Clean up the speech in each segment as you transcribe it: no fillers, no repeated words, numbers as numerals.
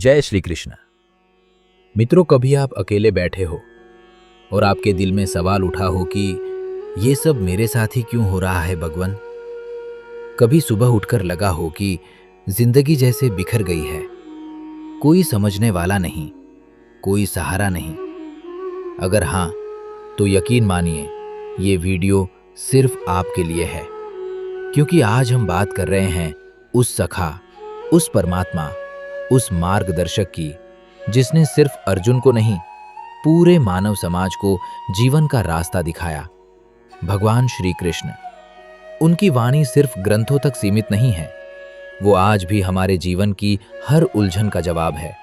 जय श्री कृष्ण। मित्रों, कभी आप अकेले बैठे हो और आपके दिल में सवाल उठा हो कि ये सब मेरे साथ ही क्यों हो रहा है भगवान। कभी सुबह उठकर लगा हो कि जिंदगी जैसे बिखर गई है, कोई समझने वाला नहीं, कोई सहारा नहीं। अगर हाँ, तो यकीन मानिए ये वीडियो सिर्फ आपके लिए है, क्योंकि आज हम बात कर रहे हैं उस सखा, उस परमात्मा, उस मार्गदर्शक की जिसने सिर्फ अर्जुन को नहीं, पूरे मानव समाज को जीवन का रास्ता दिखाया। भगवान श्री कृष्ण। उनकी वाणी सिर्फ ग्रंथों तक सीमित नहीं है, वो आज भी हमारे जीवन की हर उलझन का जवाब है।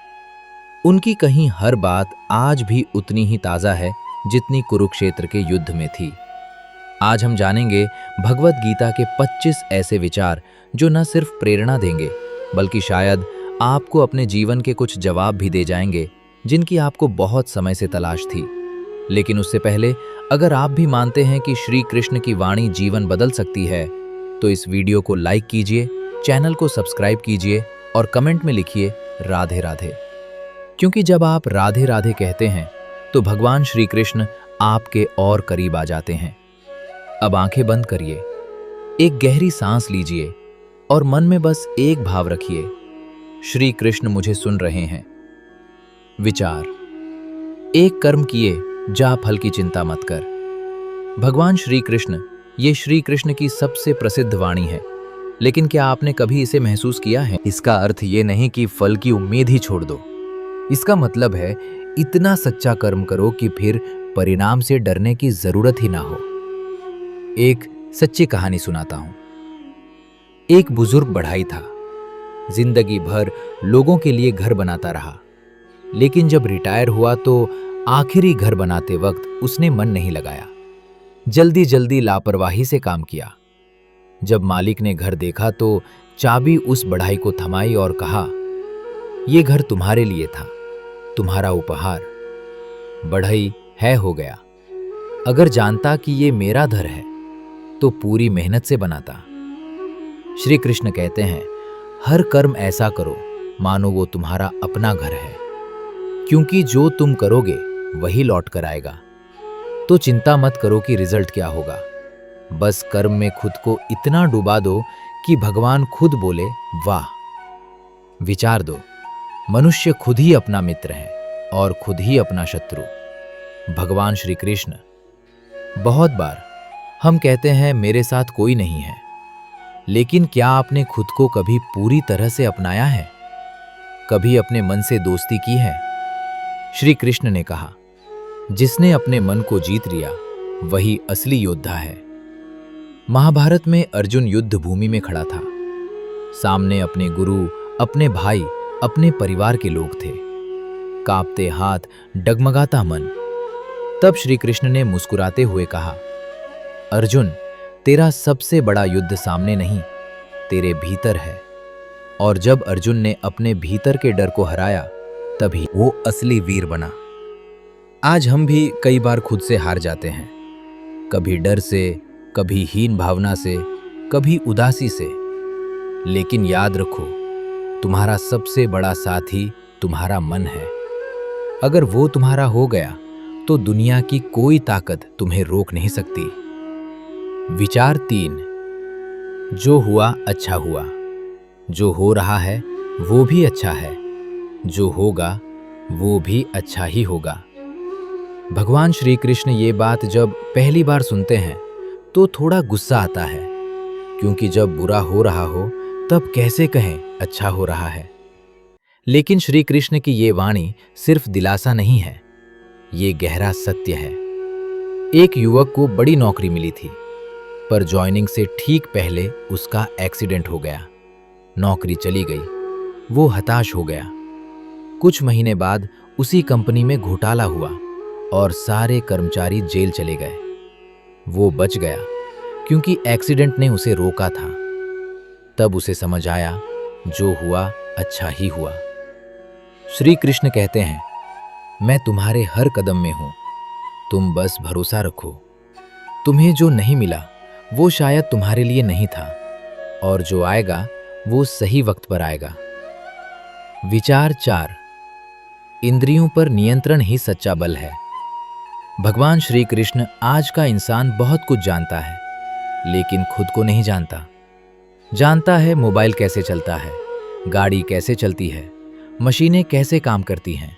उनकी कहीं हर बात आज भी उतनी ही ताजा है जितनी कुरुक्षेत्र के युद्ध में थी। आज हम जानेंगे भगवत गीता के 25 ऐसे विचार जो न सिर्फ प्रेरणा देंगे, बल्कि शायद आपको अपने जीवन के कुछ जवाब भी दे जाएंगे जिनकी आपको बहुत समय से तलाश थी। लेकिन उससे पहले, अगर आप भी मानते हैं कि श्री कृष्ण की वाणी जीवन बदल सकती है, तो इस वीडियो को लाइक कीजिए, चैनल को सब्सक्राइब कीजिए और कमेंट में लिखिए राधे राधे। क्योंकि जब आप राधे राधे कहते हैं तो भगवान श्री कृष्ण आपके और करीब आ जाते हैं। अब आंखें बंद करिए, एक गहरी सांस लीजिए और मन में बस एक भाव रखिए, श्री कृष्ण मुझे सुन रहे हैं। विचार। एक कर्म किए जा फल की चिंता मत कर। भगवान श्री कृष्ण, ये श्री कृष्ण की सबसे प्रसिद्ध वाणी है, लेकिन क्या आपने कभी इसे महसूस किया है? इसका अर्थ ये नहीं कि फल की उम्मीद ही छोड़ दो। इसका मतलब है इतना सच्चा कर्म करो कि फिर परिणाम से डरने की जरूरत ही ना हो। एक सच्ची कहानी सुनाता हूं। एक बुजुर्ग बढ़ई था, जिंदगी भर लोगों के लिए घर बनाता रहा, लेकिन जब रिटायर हुआ तो आखिरी घर बनाते वक्त उसने मन नहीं लगाया। जल्दी जल्दी लापरवाही से काम किया। जब मालिक ने घर देखा तो चाबी उस बढ़ई को थमाई और कहा, यह घर तुम्हारे लिए था, तुम्हारा उपहार। बढ़ई है हो गया। अगर जानता कि ये मेरा घर है तो पूरी मेहनत से बनाता। श्री कृष्ण कहते हैं, हर कर्म ऐसा करो मानो वो तुम्हारा अपना घर है, क्योंकि जो तुम करोगे वही लौट कर आएगा। तो चिंता मत करो कि रिजल्ट क्या होगा, बस कर्म में खुद को इतना डुबा दो कि भगवान खुद बोले वाह। विचार दो, मनुष्य खुद ही अपना मित्र है और खुद ही अपना शत्रु। भगवान श्री कृष्ण। बहुत बार हम कहते हैं मेरे साथ कोई नहीं है, लेकिन क्या आपने खुद को कभी पूरी तरह से अपनाया है? कभी अपने मन से दोस्ती की है? श्री कृष्ण ने कहा, जिसने अपने मन को जीत लिया वही असली योद्धा है। महाभारत में अर्जुन युद्ध भूमि में खड़ा था। सामने अपने गुरु, अपने भाई, अपने परिवार के लोग थे। कांपते हाथ, डगमगाता मन। तब श्री कृष्ण ने मुस्कुराते हुए कहा, अर्जुन, तेरा सबसे बड़ा युद्ध सामने नहीं, तेरे भीतर है। और जब अर्जुन ने अपने भीतर के डर को हराया, तभी वो असली वीर बना। आज हम भी कई बार खुद से हार जाते हैं, कभी डर से, कभी हीन भावना से, कभी उदासी से। लेकिन याद रखो, तुम्हारा सबसे बड़ा साथी तुम्हारा मन है। अगर वो तुम्हारा हो गया तो दुनिया की कोई ताकत तुम्हें रोक नहीं सकती। विचार 3। जो हुआ अच्छा हुआ, जो हो रहा है वो भी अच्छा है, जो होगा वो भी अच्छा ही होगा। भगवान श्री कृष्ण ये बात जब पहली बार सुनते हैं तो थोड़ा गुस्सा आता है, क्योंकि जब बुरा हो रहा हो तब कैसे कहें अच्छा हो रहा है। लेकिन श्री कृष्ण की ये वाणी सिर्फ दिलासा नहीं है, ये गहरा सत्य है। एक युवक को बड़ी नौकरी मिली थी, पर ज्वाइनिंग से ठीक पहले उसका एक्सीडेंट हो गया। नौकरी चली गई, वो हताश हो गया। कुछ महीने बाद उसी कंपनी में घोटाला हुआ और सारे कर्मचारी जेल चले गए। वो बच गया क्योंकि एक्सीडेंट ने उसे रोका था। तब उसे समझ आया, जो हुआ अच्छा ही हुआ। श्री कृष्ण कहते हैं, मैं तुम्हारे हर कदम में हूं, तुम बस भरोसा रखो। तुम्हें जो नहीं मिला वो शायद तुम्हारे लिए नहीं था, और जो आएगा वो सही वक्त पर आएगा। विचार 4। इंद्रियों पर नियंत्रण ही सच्चा बल है। भगवान श्री कृष्ण आज का इंसान बहुत कुछ जानता है, लेकिन खुद को नहीं जानता। जानता है मोबाइल कैसे चलता है, गाड़ी कैसे चलती है, मशीनें कैसे काम करती हैं,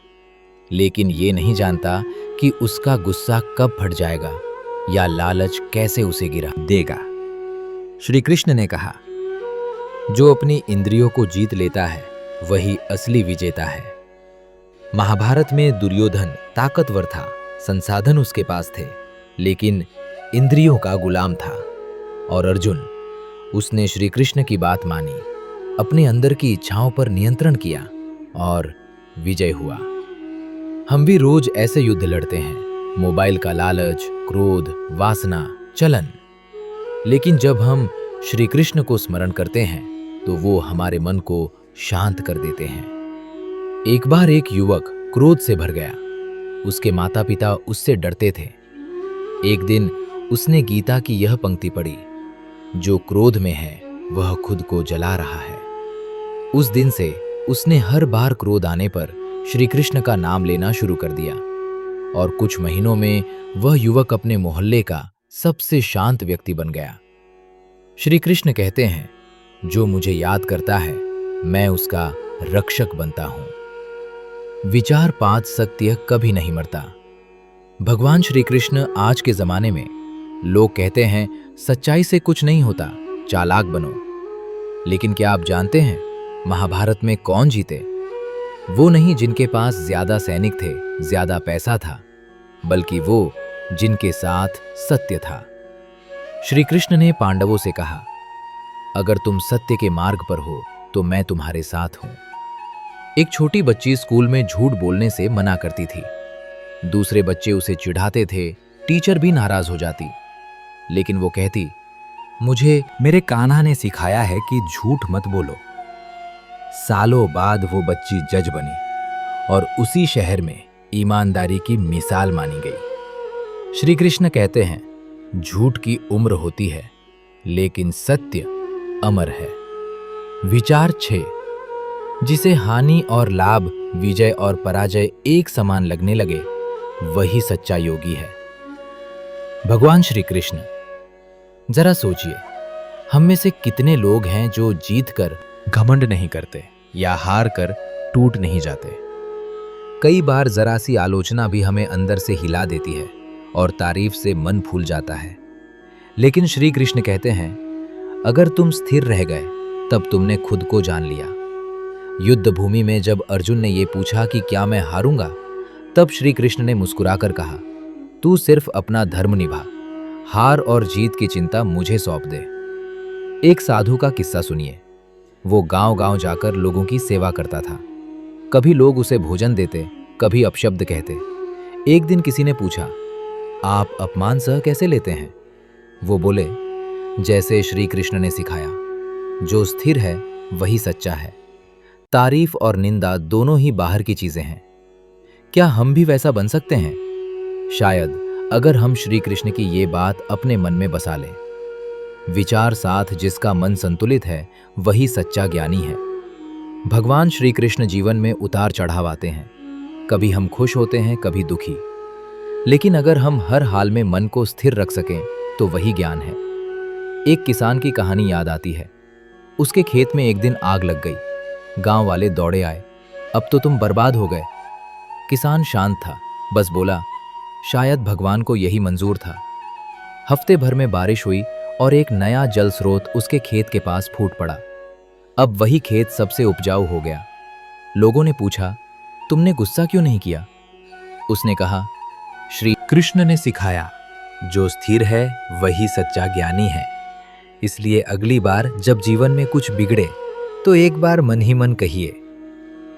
लेकिन ये नहीं जानता कि उसका गुस्सा कब फट जाएगा या लालच कैसे उसे गिरा देगा। श्री कृष्ण ने कहा, जो अपनी इंद्रियों को जीत लेता है वही असली विजेता है। महाभारत में दुर्योधन ताकतवर था, संसाधन उसके पास थे, लेकिन इंद्रियों का गुलाम था। और अर्जुन, उसने श्री कृष्ण की बात मानी, अपने अंदर की इच्छाओं पर नियंत्रण किया और विजय हुआ। हम भी रोज ऐसे युद्ध लड़ते हैं, मोबाइल का लालच, क्रोध, वासना, चलन। लेकिन जब हम श्री कृष्ण को स्मरण करते हैं तो वो हमारे मन को शांत कर देते हैं। एक बार एक युवक क्रोध से भर गया। उसके माता पिता उससे डरते थे। एक दिन उसने गीता की यह पंक्ति पढ़ी, जो क्रोध में है वह खुद को जला रहा है। उस दिन से उसने हर बार क्रोध आने पर श्री कृष्ण का नाम लेना शुरू कर दिया और कुछ महीनों में वह युवक अपने मोहल्ले का सबसे शांत व्यक्ति बन गया। श्री कृष्ण कहते हैं, जो मुझे याद करता है मैं उसका रक्षक बनता हूं। विचार 5। सत्य कभी नहीं मरता। भगवान श्री कृष्ण आज के जमाने में लोग कहते हैं सच्चाई से कुछ नहीं होता, चालाक बनो। लेकिन क्या आप जानते हैं महाभारत में कौन जीते? वो नहीं जिनके पास ज्यादा सैनिक थे, ज्यादा पैसा था, बल्कि वो जिनके साथ सत्य था। श्री कृष्ण ने पांडवों से कहा, अगर तुम सत्य के मार्ग पर हो तो मैं तुम्हारे साथ हूं। एक छोटी बच्ची स्कूल में झूठ बोलने से मना करती थी। दूसरे बच्चे उसे चिढ़ाते थे, टीचर भी नाराज हो जाती, लेकिन वो कहती, मुझे मेरे कान्हा ने सिखाया है कि झूठ मत बोलो। सालों बाद वो बच्ची जज बनी और उसी शहर में ईमानदारी की मिसाल मानी गई। श्री कृष्ण कहते हैं, झूठ की उम्र होती है लेकिन सत्य अमर है। विचार 6। जिसे हानि और लाभ, विजय और पराजय एक समान लगने लगे वही सच्चा योगी है। भगवान श्री कृष्ण, जरा सोचिए, हम में से कितने लोग हैं जो जीत कर घमंड नहीं करते या हार कर टूट नहीं जाते। कई बार जरा सी आलोचना भी हमें अंदर से हिला देती है और तारीफ से मन फूल जाता है। लेकिन श्री कृष्ण कहते हैं, अगर तुम स्थिर रह गए तब तुमने खुद को जान लिया। युद्ध भूमि में जब अर्जुन ने यह पूछा कि क्या मैं हारूंगा, तब श्री कृष्ण ने मुस्कुराकर कहा, तू सिर्फ अपना धर्म निभा, हार और जीत की चिंता मुझे सौंप दे। एक साधु का किस्सा सुनिए। वो गांव-गांव जाकर लोगों की सेवा करता था। कभी लोग उसे भोजन देते, कभी अपशब्द कहते। एक दिन किसी ने पूछा, आप अपमान सह कैसे लेते हैं? वो बोले, जैसे श्री कृष्ण ने सिखाया, जो स्थिर है वही सच्चा है। तारीफ और निंदा दोनों ही बाहर की चीजें हैं। क्या हम भी वैसा बन सकते हैं? शायद, अगर हम श्री कृष्ण की ये बात अपने मन में बसा लें। विचार 7। जिसका मन संतुलित है वही सच्चा ज्ञानी है। भगवान श्री कृष्ण जीवन में उतार चढ़ाव आते हैं। कभी हम खुश होते हैं, कभी दुखी, लेकिन अगर हम हर हाल में मन को स्थिर रख सकें तो वही ज्ञान है। एक किसान की कहानी याद आती है। उसके खेत में एक दिन आग लग गई। गांव वाले दौड़े आए, अब तो तुम बर्बाद हो गए। किसान शांत था, बस बोला, शायद भगवान को यही मंजूर था। हफ्ते भर में बारिश हुई और एक नया जल स्रोत उसके खेत के पास फूट पड़ा। अब वही खेत सबसे उपजाऊ हो गया। लोगों ने पूछा, तुमने गुस्सा क्यों नहीं किया? उसने कहा, श्री कृष्ण ने सिखाया, जो स्थिर है वही सच्चा ज्ञानी है। इसलिए अगली बार जब जीवन में कुछ बिगड़े तो एक बार मन ही मन कहिए,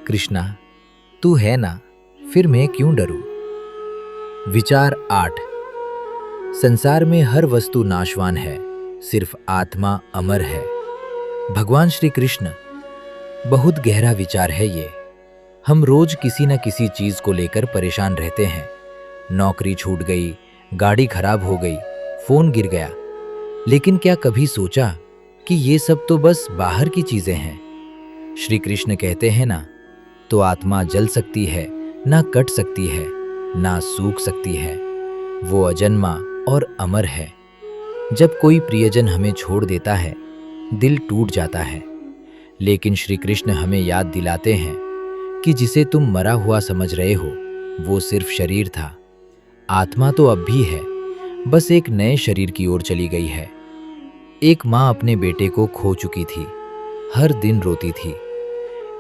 कृष्णा तू है ना, फिर मैं क्यों डरूं। विचार 8। संसार में हर वस्तु नाशवान है, सिर्फ आत्मा अमर है। भगवान श्री कृष्ण, बहुत गहरा विचार है ये। हम रोज किसी न किसी चीज को लेकर परेशान रहते हैं। नौकरी छूट गई, गाड़ी खराब हो गई, फोन गिर गया, लेकिन क्या कभी सोचा कि ये सब तो बस बाहर की चीजें हैं? श्री कृष्ण कहते हैं ना, तो आत्मा जल सकती है, ना कट सकती है, ना सूख सकती है। वो अजन्मा और अमर है। जब कोई प्रियजन हमें छोड़ देता है, दिल टूट जाता है, लेकिन श्री कृष्ण हमें याद दिलाते हैं कि जिसे तुम मरा हुआ समझ रहे हो, वो सिर्फ शरीर था। आत्मा तो अब भी है, बस एक नए शरीर की ओर चली गई है। एक माँ अपने बेटे को खो चुकी थी, हर दिन रोती थी।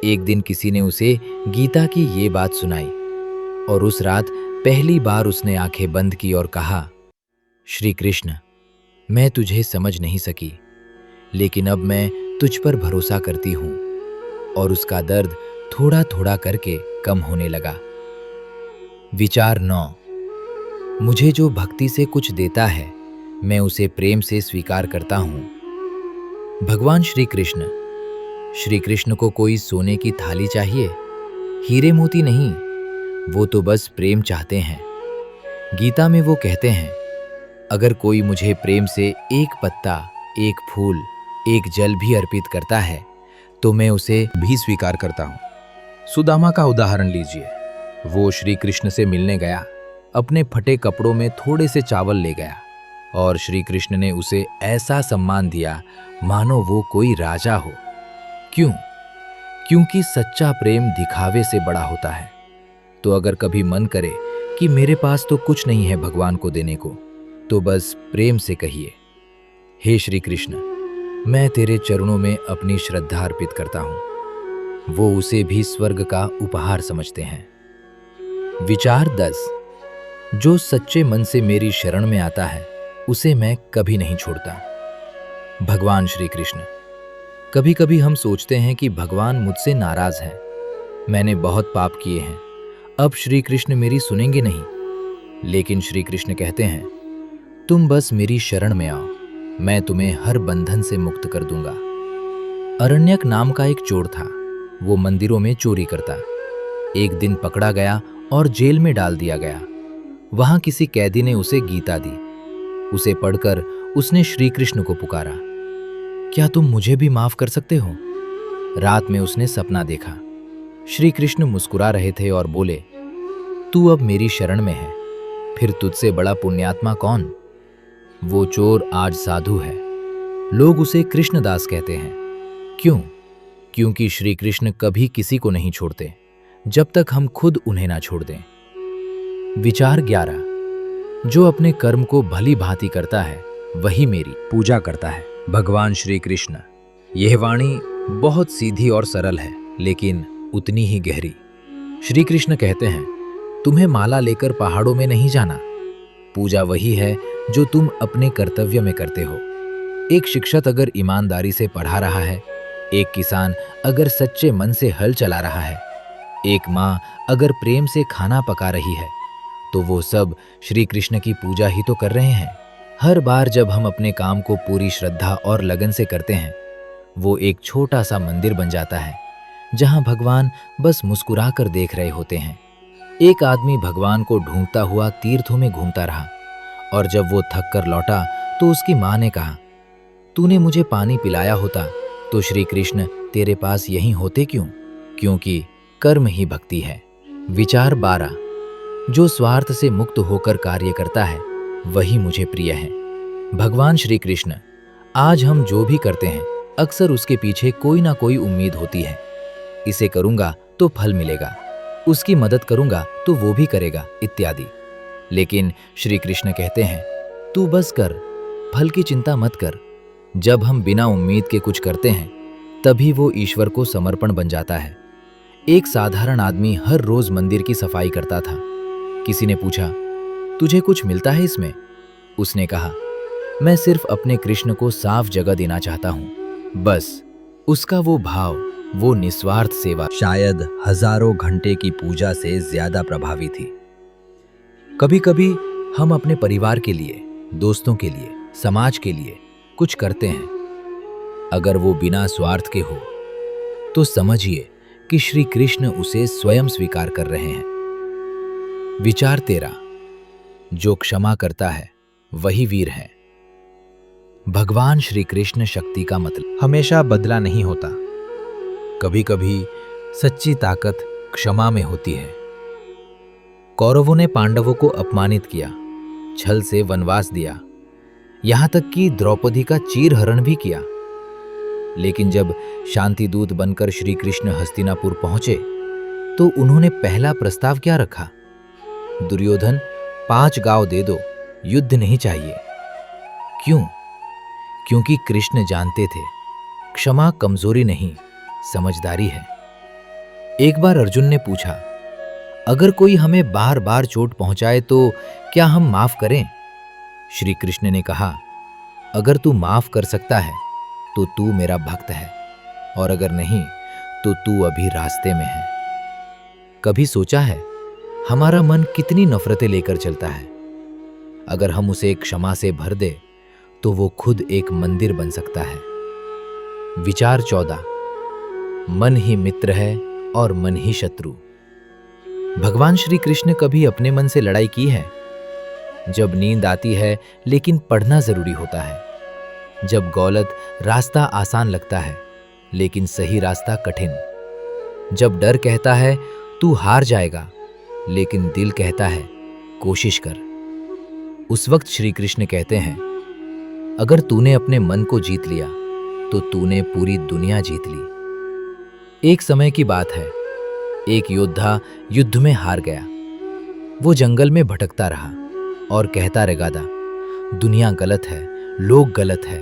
एक दिन किसी ने उसे गीता की ये बात सुनाई और उस रात पहली बार उसने आंखें बंद की और कहा, श्री कृष्ण, मैं तुझे समझ नहीं सकी, लेकिन अब मैं तुझ पर भरोसा करती हूँ। और उसका दर्द थोड़ा थोड़ा करके कम होने लगा। विचार 9। मुझे जो भक्ति से कुछ देता है, मैं उसे प्रेम से स्वीकार करता हूँ। भगवान श्री कृष्ण को कोई सोने की थाली चाहिए, हीरे मोती नहीं, वो तो बस प्रेम चाहते हैं। गीता में वो कहते हैं, अगर कोई मुझे प्रेम से एक पत्ता, एक फूल, एक जल भी अर्पित करता है, तो मैं उसे भी स्वीकार करता हूँ। सुदामा का उदाहरण लीजिए। वो श्री कृष्ण से मिलने गया, अपने फटे कपड़ों में थोड़े से चावल ले गया और श्री कृष्ण ने उसे ऐसा सम्मान दिया मानो वो कोई राजा हो। क्यों? क्योंकि सच्चा प्रेम दिखावे से बड़ा होता है। तो अगर कभी मन करे कि मेरे पास तो कुछ नहीं है भगवान को देने को, तो बस प्रेम से कहिए, हे श्री कृष्ण, मैं तेरे चरणों में अपनी श्रद्धा अर्पित करता हूं। वो उसे भी स्वर्ग का उपहार समझते हैं। विचार 10। जो सच्चे मन से मेरी शरण में आता है, उसे मैं कभी नहीं छोड़ता। भगवान श्री कृष्ण। कभी कभी हम सोचते हैं कि भगवान मुझसे नाराज हैं, मैंने बहुत पाप किए हैं, अब श्री कृष्ण मेरी सुनेंगे नहीं। लेकिन श्री कृष्ण कहते हैं, तुम बस मेरी शरण में आओ, मैं तुम्हें हर बंधन से मुक्त कर दूंगा। अरण्यक नाम का एक चोर था। वो मंदिरों में चोरी करता। एक दिन पकड़ा गया और जेल में डाल दिया गया। वहां किसी कैदी ने उसे गीता दी। उसे पढ़कर उसने श्री कृष्ण को पुकारा, क्या तुम मुझे भी माफ कर सकते हो? रात में उसने सपना देखा। श्री कृष्ण मुस्कुरा रहे थे और बोले, तू अब मेरी शरण में है, फिर तुझसे बड़ा पुण्यात्मा कौन? वो चोर आज साधु है। लोग उसे कृष्णदास कहते हैं। क्यों? क्योंकि श्री कृष्ण कभी किसी को नहीं छोड़ते जब तक हम खुद उन्हें ना छोड़ दें। विचार 11। जो अपने कर्म को भली भांति करता है, वही मेरी पूजा करता है। भगवान श्री कृष्ण। यह वाणी बहुत सीधी और सरल है, लेकिन उतनी ही गहरी। श्री कृष्ण कहते हैं, तुम्हें माला लेकर पहाड़ों में नहीं जाना। पूजा वही है जो तुम अपने कर्तव्य में करते हो। एक शिक्षक अगर ईमानदारी से पढ़ा रहा है, एक किसान अगर सच्चे मन से हल चला रहा है, एक माँ अगर प्रेम से खाना पका रही है, तो वो सब श्री कृष्ण की पूजा ही तो कर रहे हैं। हर बार जब हम अपने काम को पूरी श्रद्धा और लगन से करते हैं, वो एक छोटा सा मंदिर बन जाता है जहां भगवान बस मुस्कुरा कर देख रहे होते हैं। एक आदमी भगवान को ढूंढता हुआ तीर्थों में घूमता रहा और जब वो थक कर लौटा तो उसकी माँ ने कहा, तूने मुझे पानी पिलाया होता तो श्री कृष्ण तेरे पास यहीं होते क्यों? क्योंकि कर्म ही भक्ति है। विचार 12। जो स्वार्थ से मुक्त होकर कार्य करता है, वही मुझे प्रिय है। भगवान श्री कृष्ण। आज हम जो भी करते हैं, अक्सर उसके पीछे कोई ना कोई उम्मीद होती है। इसे करूंगा तो फल मिलेगा, उसकी मदद करूंगा तो वो भी करेगा, इत्यादि। लेकिन श्री कृष्ण कहते हैं, तू बस कर, फल की चिंता मत कर। जब हम बिना उम्मीद के कुछ करते हैं, तभी वो ईश्वर को समर्पण बन जाता है। एक साधारण आदमी हर रोज मंदिर की सफाई करता था। किसी ने पूछा, तुझे कुछ मिलता है इसमें? उसने कहा, मैं सिर्फ अपने कृष्ण को साफ जगह देना चाहता हूं, बस। उसका वो भाव, वो निस्वार्थ सेवा शायद हजारों घंटे की पूजा से ज्यादा प्रभावी थी। कभी कभी हम अपने परिवार के लिए, दोस्तों के लिए, समाज के लिए कुछ करते हैं। अगर वो बिना स्वार्थ के हो, तो समझिए कि श्री कृष्ण उसे स्वयं स्वीकार कर रहे हैं। विचार 13। जो क्षमा करता है, वही वीर है। भगवान श्री कृष्ण शक्ति का मतलब हमेशा बदला नहीं होता। कभी कभी सच्ची ताकत क्षमा में होती है। कौरवों ने पांडवों को अपमानित किया, छल से वनवास दिया, यहां तक कि द्रौपदी का चीरहरण भी किया। लेकिन जब शांति दूत बनकर श्री कृष्ण हस्तिनापुर पहुंचे तो उन्होंने पहला प्रस्ताव क्या रखा? दुर्योधन 5 गांव दे दो, युद्ध नहीं चाहिए। क्यों? क्योंकि कृष्ण जानते थे क्षमा कमजोरी नहीं, समझदारी है। एक बार अर्जुन ने पूछा, अगर कोई हमें बार बार चोट पहुंचाए तो क्या हम माफ करें? श्री कृष्ण ने कहा, अगर तू माफ कर सकता है तो तू मेरा भक्त है, और अगर नहीं तो तू अभी रास्ते में है। कभी सोचा है हमारा मन कितनी नफरतें लेकर चलता है? अगर हम उसे क्षमा से भर दे तो वो खुद एक मंदिर बन सकता है। विचार 14। मन ही मित्र है और मन ही शत्रु। भगवान श्री कृष्ण कभी अपने मन से लड़ाई की है? जब नींद आती है लेकिन पढ़ना जरूरी होता है, जब गलत रास्ता आसान लगता है लेकिन सही रास्ता कठिन, जब डर कहता है तू हार जाएगा लेकिन दिल कहता है कोशिश कर, उस वक्त श्री कृष्ण कहते हैं, अगर तूने अपने मन को जीत लिया तो तूने पूरी दुनिया जीत ली। एक समय की बात है, एक योद्धा युद्ध में हार गया। वो जंगल में भटकता रहा और कहता रगादा, दुनिया गलत है, लोग गलत है।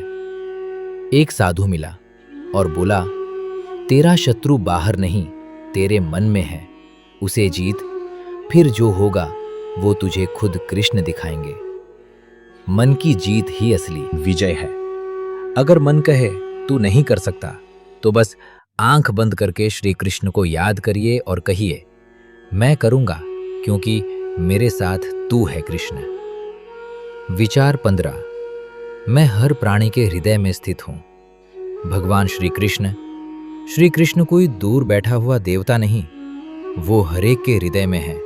एक साधु मिला और बोला, तेरा शत्रु बाहर नहीं तेरे मन में है, उसे जीत, फिर जो होगा वो तुझे खुद कृष्ण दिखाएंगे। मन की जीत ही असली विजय है। अगर मन कहे तू नहीं कर सकता तो बस आंख बंद करके श्री कृष्ण को याद करिए और कहिए, मैं करूंगा क्योंकि मेरे साथ तू है कृष्ण। विचार 15। मैं हर प्राणी के हृदय में स्थित हूं। भगवान श्री कृष्ण कोई दूर बैठा हुआ देवता नहीं, वो हरेक के हृदय में है।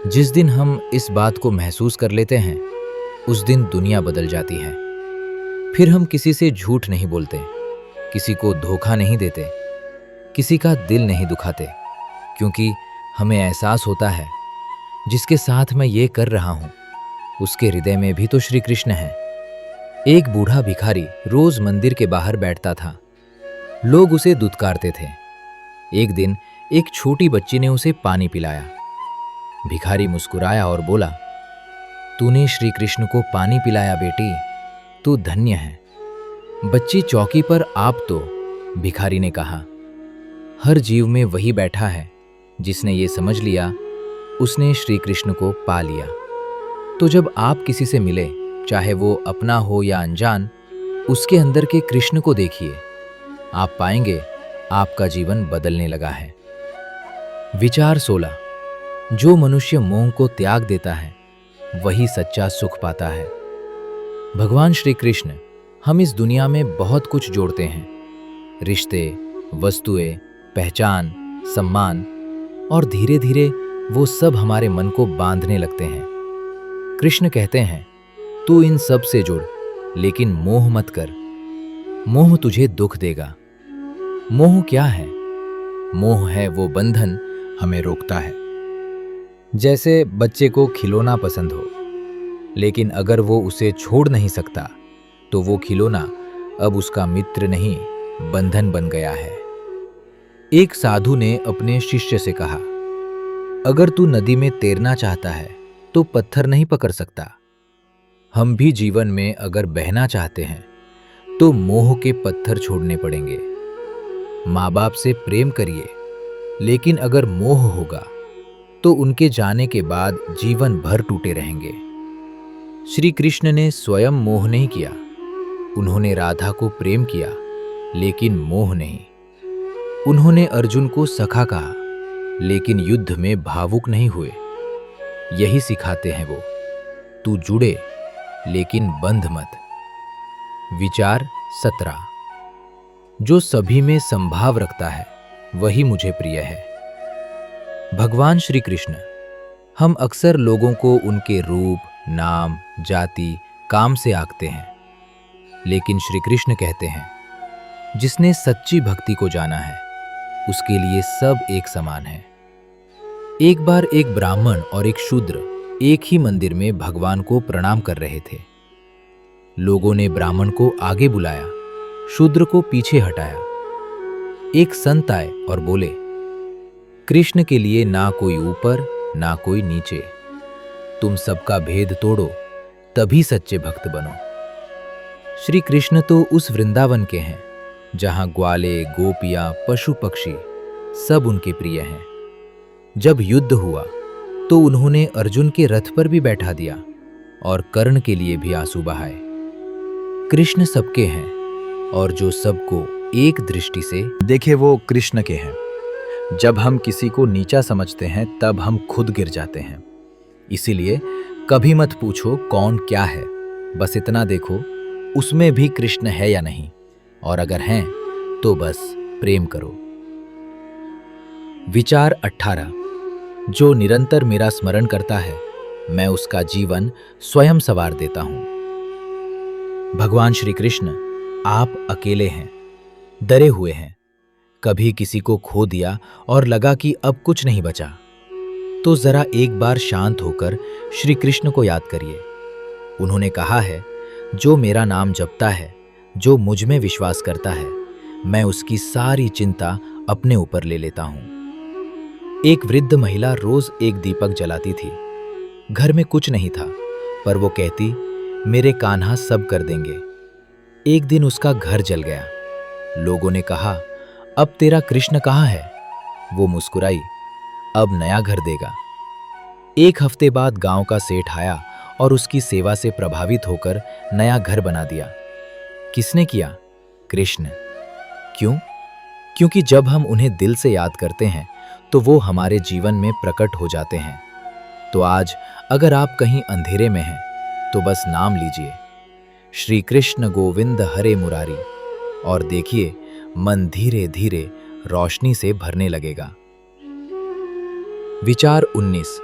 जिस दिन हम इस बात को महसूस कर लेते हैं उस दिन दुनिया बदल जाती है। फिर हम किसी से झूठ नहीं बोलते, किसी को धोखा नहीं देते, किसी का दिल नहीं दुखाते, क्योंकि हमें एहसास होता है जिसके साथ मैं ये कर रहा हूं उसके हृदय में भी तो श्री कृष्ण है। एक बूढ़ा भिखारी रोज मंदिर के बाहर बैठता था। लोग उसे दुत्कारते थे। एक दिन एक छोटी बच्ची ने उसे पानी पिलाया। भिखारी मुस्कुराया और बोला, तूने श्री कृष्ण को पानी पिलाया बेटी, तू धन्य है। बच्ची चौकी पर आप तो, भिखारी ने कहा, हर जीव में वही बैठा है जिसने ये समझ लिया उसने श्री कृष्ण को पा लिया। तो जब आप किसी से मिले, चाहे वो अपना हो या अनजान, उसके अंदर के कृष्ण को देखिए, आप पाएंगे आपका जीवन बदलने लगा है। विचार 16। जो मनुष्य मोह को त्याग देता है वही सच्चा सुख पाता है। भगवान श्री कृष्ण हम इस दुनिया में बहुत कुछ जोड़ते हैं, रिश्ते, वस्तुएं, पहचान, सम्मान, और धीरे धीरे वो सब हमारे मन को बांधने लगते हैं। कृष्ण कहते हैं, तू इन सब से जुड़, लेकिन मोह मत कर, मोह तुझे दुख देगा। मोह क्या है? मोह है वो बंधन हमें रोकता है। जैसे बच्चे को खिलौना पसंद हो, लेकिन अगर वो उसे छोड़ नहीं सकता तो वो खिलौना अब उसका मित्र नहीं, बंधन बन गया है। एक साधु ने अपने शिष्य से कहा, अगर तू नदी में तैरना चाहता है तो पत्थर नहीं पकड़ सकता। हम भी जीवन में अगर बहना चाहते हैं तो मोह के पत्थर छोड़ने पड़ेंगे। माँ बाप से प्रेम करिए, लेकिन अगर मोह होगा तो उनके जाने के बाद जीवन भर टूटे रहेंगे। श्री कृष्ण ने स्वयं मोह नहीं किया, उन्होंने राधा को प्रेम किया, लेकिन मोह नहीं। उन्होंने अर्जुन को सखा कहा, लेकिन युद्ध में भावुक नहीं हुए। यही सिखाते हैं वो, तू जुड़े लेकिन बंध मत। विचार 17। जो सभी में संभाव रखता है वही मुझे प्रिय है। भगवान श्री कृष्ण हम अक्सर लोगों को उनके रूप, नाम, जाति, काम से आंकते हैं, लेकिन श्री कृष्ण कहते हैं, जिसने सच्ची भक्ति को जाना है उसके लिए सब एक समान है। एक बार एक ब्राह्मण और एक शूद्र एक ही मंदिर में भगवान को प्रणाम कर रहे थे। लोगों ने ब्राह्मण को आगे बुलाया, शूद्र को पीछे हटाया। एक संत आए और बोले, कृष्ण के लिए ना कोई ऊपर ना कोई नीचे, तुम सबका भेद तोड़ो, तभी सच्चे भक्त बनो। श्री कृष्ण तो उस वृंदावन के हैं जहां ग्वाले, गोपियां, पशु पक्षी सब उनके प्रिय हैं। जब युद्ध हुआ तो उन्होंने अर्जुन के रथ पर भी बैठा दिया और कर्ण के लिए भी आंसू बहाए। कृष्ण सबके हैं और जो सबको एक दृष्टि से देखे वो कृष्ण के हैं। जब हम किसी को नीचा समझते हैं तब हम खुद गिर जाते हैं। इसीलिए कभी मत पूछो कौन क्या है, बस इतना देखो उसमें भी कृष्ण है या नहीं, और अगर हैं तो बस प्रेम करो। विचार 18। जो निरंतर मेरा स्मरण करता है, मैं उसका जीवन स्वयं संवार देता हूं। भगवान श्री कृष्ण, आप अकेले हैं, डरे हुए हैं। कभी किसी को खो दिया और लगा कि अब कुछ नहीं बचा, तो जरा एक बार शांत होकर श्री कृष्ण को याद करिए। उन्होंने कहा है, जो मेरा नाम जपता है, जो मुझ में विश्वास करता है, मैं उसकी सारी चिंता अपने ऊपर ले लेता हूं। एक वृद्ध महिला रोज एक दीपक जलाती थी। घर में कुछ नहीं था, पर वो कहती, मेरे कान्हा सब कर देंगे। एक दिन उसका घर जल गया। लोगों ने कहा, अब तेरा कृष्ण कहाँ है? वो मुस्कुराई, अब नया घर देगा। एक हफ्ते बाद गांव का सेठ आया और उसकी सेवा से प्रभावित होकर नया घर बना दिया। किसने किया? कृष्ण। क्यों? क्योंकि जब हम उन्हें दिल से याद करते हैं तो वो हमारे जीवन में प्रकट हो जाते हैं। तो आज अगर आप कहीं अंधेरे में हैं तो बस नाम लीजिए, श्री कृष्ण गोविंद हरे मुरारी, और देखिए मन धीरे धीरे रोशनी से भरने लगेगा। विचार 19।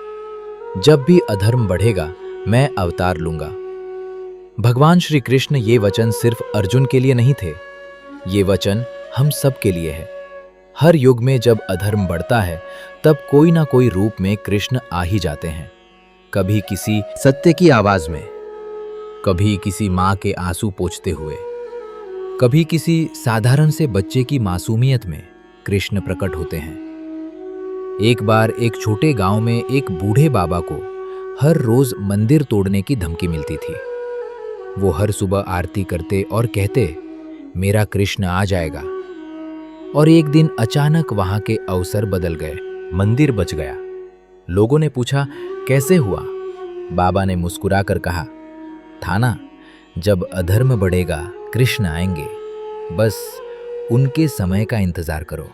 जब भी अधर्म बढ़ेगा मैं अवतार लूंगा। भगवान श्री कृष्ण ये वचन सिर्फ अर्जुन के लिए नहीं थे, ये वचन हम सब के लिए है। हर युग में जब अधर्म बढ़ता है तब कोई ना कोई रूप में कृष्ण आ ही जाते हैं। कभी किसी सत्य की आवाज में, कभी किसी माँ के आंसू पोंछते हुए, कभी किसी साधारण से बच्चे की मासूमियत में कृष्ण प्रकट होते हैं। एक बार एक छोटे गांव में एक बूढ़े बाबा को हर रोज मंदिर तोड़ने की धमकी मिलती थी। वो हर सुबह आरती करते और कहते, मेरा कृष्ण आ जाएगा। और एक दिन अचानक वहां के अवसर बदल गए, मंदिर बच गया। लोगों ने पूछा, कैसे हुआ? बाबा ने मुस्कुराकर कहा, था ना, जब अधर्म बढ़ेगा कृष्ण आएंगे, बस उनके समय का इंतजार करो।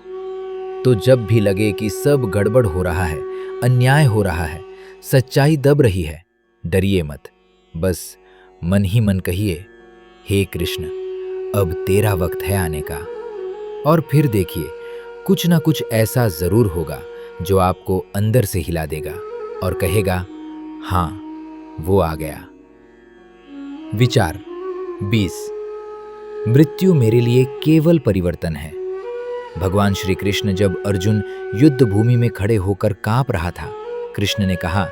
तो जब भी लगे कि सब गड़बड़ हो रहा है, अन्याय हो रहा है, सच्चाई दब रही है, डरिए मत, बस मन ही मन कहिए, हे कृष्ण, अब तेरा वक्त है आने का। और फिर देखिए, कुछ ना कुछ ऐसा जरूर होगा जो आपको अंदर से हिला देगा और कहेगा, हाँ, वो आ गया। विचार 20। मृत्यु मेरे लिए केवल परिवर्तन है। भगवान श्री कृष्ण जब अर्जुन युद्ध भूमि में खड़े होकर कांप रहा था, कृष्ण ने कहा,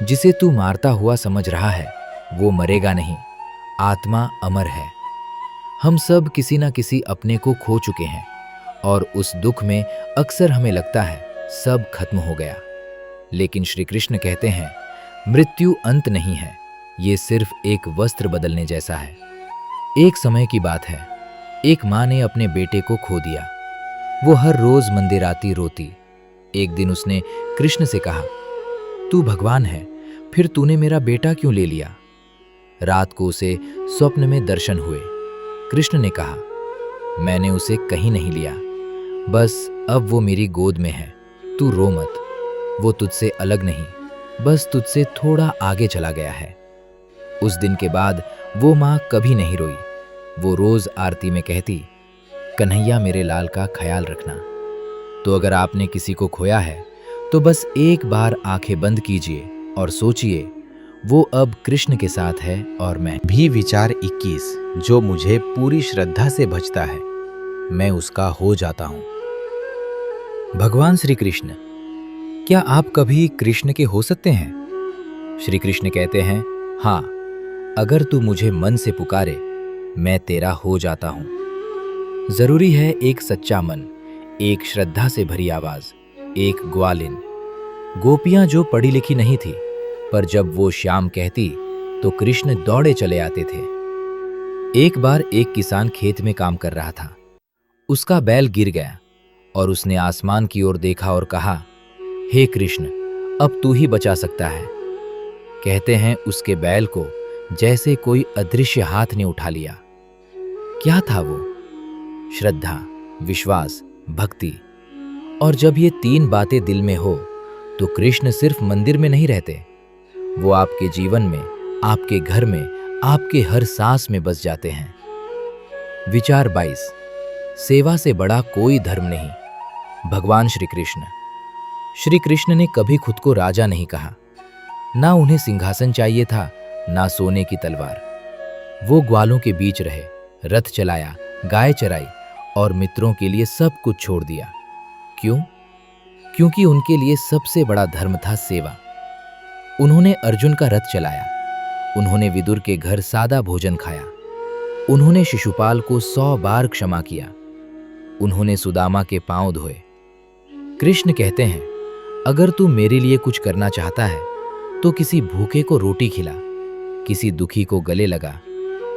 जिसे तू मारता हुआ समझ रहा है वो मरेगा नहीं, आत्मा अमर है। हम सब किसी न किसी अपने को खो चुके हैं और उस दुख में अक्सर हमें लगता है सब खत्म हो गया। लेकिन श्री कृष्ण कहते हैं, मृत्यु अंत नहीं है, ये सिर्फ एक वस्त्र बदलने जैसा है। एक समय की बात है, एक माँ ने अपने बेटे को खो दिया। वो हर रोज मंदिर आती रोती। एक दिन उसने कृष्ण से कहा, तू भगवान है, फिर तूने मेरा बेटा क्यों ले लिया? रात को उसे स्वप्न में दर्शन हुए। कृष्ण ने कहा, मैंने उसे कहीं नहीं लिया, बस अब वो मेरी गोद में है, तू रो मत, वो तुझसे अलग नहीं, बस तुझसे थोड़ा आगे चला गया है। उस दिन के बाद वो माँ कभी नहीं रोई। वो रोज आरती में कहती, कन्हैया मेरे लाल का ख्याल रखना। तो अगर आपने किसी को खोया है तो बस एक बार आंखें बंद कीजिए और सोचिए, वो अब कृष्ण के साथ है और मैं भी। विचार 21। जो मुझे पूरी श्रद्धा से भजता है, मैं उसका हो जाता हूं। भगवान श्री कृष्ण, क्या आप कभी कृष्ण के हो सकते हैं? श्री कृष्ण कहते हैं, हाँ, अगर तू मुझे मन से पुकारे, मैं तेरा हो जाता हूं। जरूरी है एक सच्चा मन, एक श्रद्धा से भरी आवाज, एक ग्वालिन। गोपियां जो पढ़ी लिखी नहीं थी, पर जब वो श्याम कहती तो कृष्ण दौड़े चले आते थे। एक बार एक किसान खेत में काम कर रहा था। उसका बैल गिर गया और उसने आसमान की ओर देखा और कहा, हे कृष्ण, अब तू ही बचा सकता है। कहते हैं उसके बैल को जैसे कोई अदृश्य हाथ ने उठा लिया। क्या था वो? श्रद्धा, विश्वास, भक्ति। और जब ये तीन बातें दिल में हो तो कृष्ण सिर्फ मंदिर में नहीं रहते, वो आपके जीवन में, आपके घर में, आपके हर सांस में बस जाते हैं। विचार 22। सेवा से बड़ा कोई धर्म नहीं। भगवान श्री कृष्ण ने कभी खुद को राजा नहीं कहा। ना उन्हें सिंहासन चाहिए था, ना सोने की तलवार। वो ग्वालों के बीच रहे, रथ चलाया, गाय चराई और मित्रों के लिए सब कुछ छोड़ दिया। क्यों? क्योंकि उनके लिए सबसे बड़ा धर्म था सेवा। उन्होंने अर्जुन का रथ चलाया, उन्होंने विदुर के घर सादा भोजन खाया, उन्होंने शिशुपाल को 100 बार क्षमा किया, उन्होंने सुदामा के पांव धोए। कृष्ण कहते हैं, अगर तू मेरे लिए कुछ करना चाहता है तो किसी भूखे को रोटी खिला, किसी दुखी को गले लगा,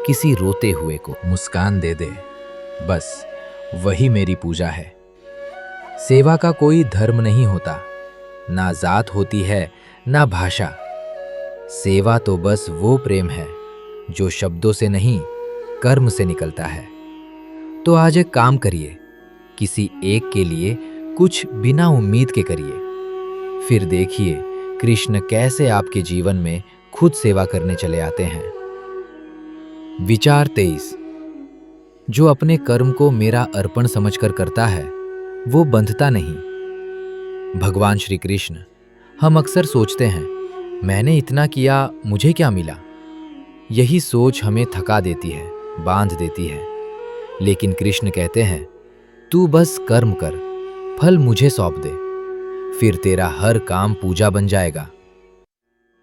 किसी रोते हुए को मुस्कान दे दे। बस वही मेरी पूजा है। सेवा का कोई धर्म नहीं होता, ना जात होती है, ना भाषा। सेवा तो बस वो प्रेम है जो शब्दों से नहीं, कर्म से निकलता है। तो आज एक काम करिए, किसी एक के लिए कुछ बिना उम्मीद के करिए, फिर देखिए कृष्ण कैसे आपके जीवन में खुद सेवा करने चले आते हैं। विचार 23। जो अपने कर्म को मेरा अर्पण समझकर करता है, वो बंधता नहीं। भगवान श्री कृष्ण, हम अक्सर सोचते हैं, मैंने इतना किया, मुझे क्या मिला? यही सोच हमें थका देती है, बांध देती है। लेकिन कृष्ण कहते हैं, तू बस कर्म कर, फल मुझे सौंप दे, फिर तेरा हर काम पूजा बन जाएगा।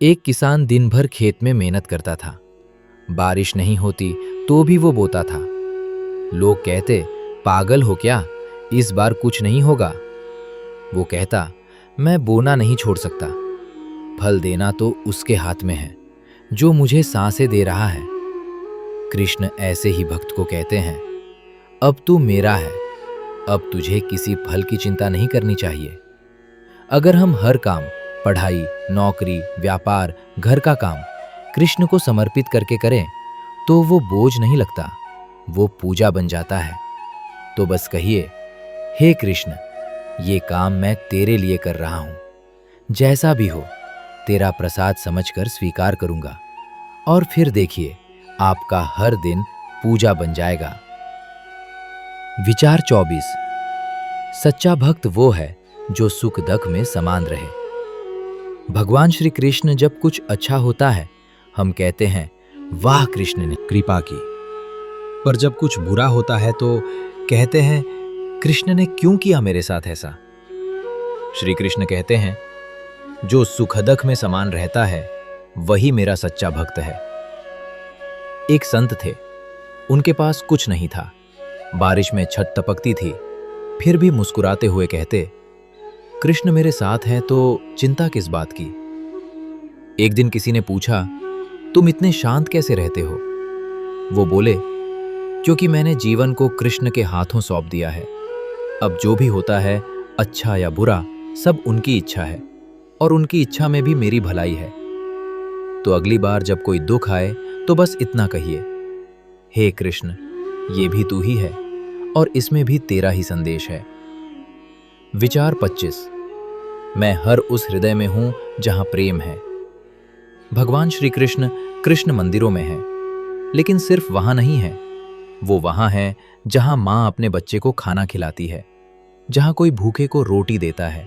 एक किसान दिन भर खेत में मेहनत करता था। बारिश नहीं होती तो भी वो बोता था। लोग कहते, पागल हो क्या, इस बार कुछ नहीं होगा। वो कहता, मैं बोना नहीं छोड़ सकता, फल देना तो उसके हाथ में है जो मुझे सांसें दे रहा है। कृष्ण ऐसे ही भक्त को कहते हैं, अब तू मेरा है, अब तुझे किसी फल की चिंता नहीं करनी चाहिए। अगर हम हर काम, पढ़ाई, नौकरी, व्यापार, घर का काम कृष्ण को समर्पित करके करें तो वो बोझ नहीं लगता, वो पूजा बन जाता है। तो बस कहिए, हे कृष्ण, ये काम मैं तेरे लिए कर रहा हूं, जैसा भी हो तेरा प्रसाद समझकर स्वीकार करूंगा। और फिर देखिए, आपका हर दिन पूजा बन जाएगा। विचार 24। सच्चा भक्त वो है जो सुख दुख में समान रहे। भगवान श्री कृष्ण जब कुछ अच्छा होता है, हम कहते हैं, वाह कृष्ण ने कृपा की। पर जब कुछ बुरा होता है तो कहते हैं, कृष्ण ने क्यों किया मेरे साथ ऐसा? श्री कृष्ण कहते हैं, जो सुख दुख में समान रहता है वही मेरा सच्चा भक्त है। एक संत थे, उनके पास कुछ नहीं था, बारिश में छत टपकती थी, फिर भी मुस्कुराते हुए कहते, कृष्ण मेरे साथ हैं तो चिंता किस बात की। एक दिन किसी ने पूछा, तुम इतने शांत कैसे रहते हो? वो बोले, क्योंकि मैंने जीवन को कृष्ण के हाथों सौंप दिया है। अब जो भी होता है, अच्छा या बुरा, सब उनकी इच्छा है और उनकी इच्छा में भी मेरी भलाई है। तो अगली बार जब कोई दुख आए तो बस इतना कहिए, हे कृष्ण, ये भी तू ही है और इसमें भी तेरा ही संदेश है। विचार 25। मैं हर उस हृदय में हूं जहां प्रेम है। भगवान श्री कृष्ण कृष्ण मंदिरों में हैं, लेकिन सिर्फ वहां नहीं है, वो वहां है जहां मां अपने बच्चे को खाना खिलाती है, जहां कोई भूखे को रोटी देता है,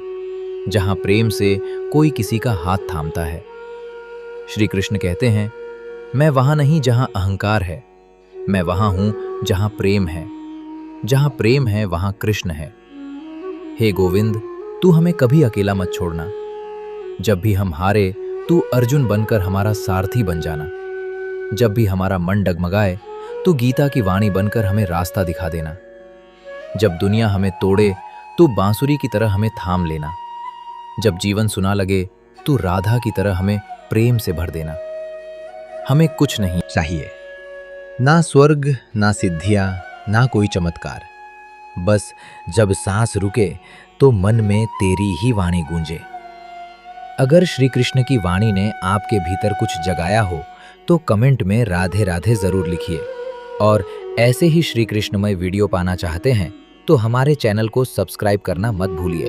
जहां प्रेम से कोई किसी का हाथ थामता है। श्री कृष्ण कहते हैं, मैं वहां नहीं जहां अहंकार है, मैं वहां हूं जहां प्रेम है। जहां प्रेम है वहां कृष्ण है। हे गोविंद, तू हमें कभी अकेला मत छोड़ना। जब भी हम हारे, तू अर्जुन बनकर हमारा सारथी बन जाना। जब भी हमारा मन डगमगाए, तू गीता की वाणी बनकर हमें रास्ता दिखा देना। जब दुनिया हमें तोड़े, तू बांसुरी की तरह हमें थाम लेना। जब जीवन सुना लगे, तू राधा की तरह हमें प्रेम से भर देना। हमें कुछ नहीं चाहिए, ना स्वर्ग, ना सिद्धियां, ना कोई चमत्कार। बस जब सांस रुके तो मन में तेरी ही वाणी गूंजे। अगर श्री कृष्ण की वाणी ने आपके भीतर कुछ जगाया हो तो कमेंट में राधे राधे जरूर लिखिए। और ऐसे ही श्री कृष्णमय वीडियो पाना चाहते हैं तो हमारे चैनल को सब्सक्राइब करना मत भूलिए।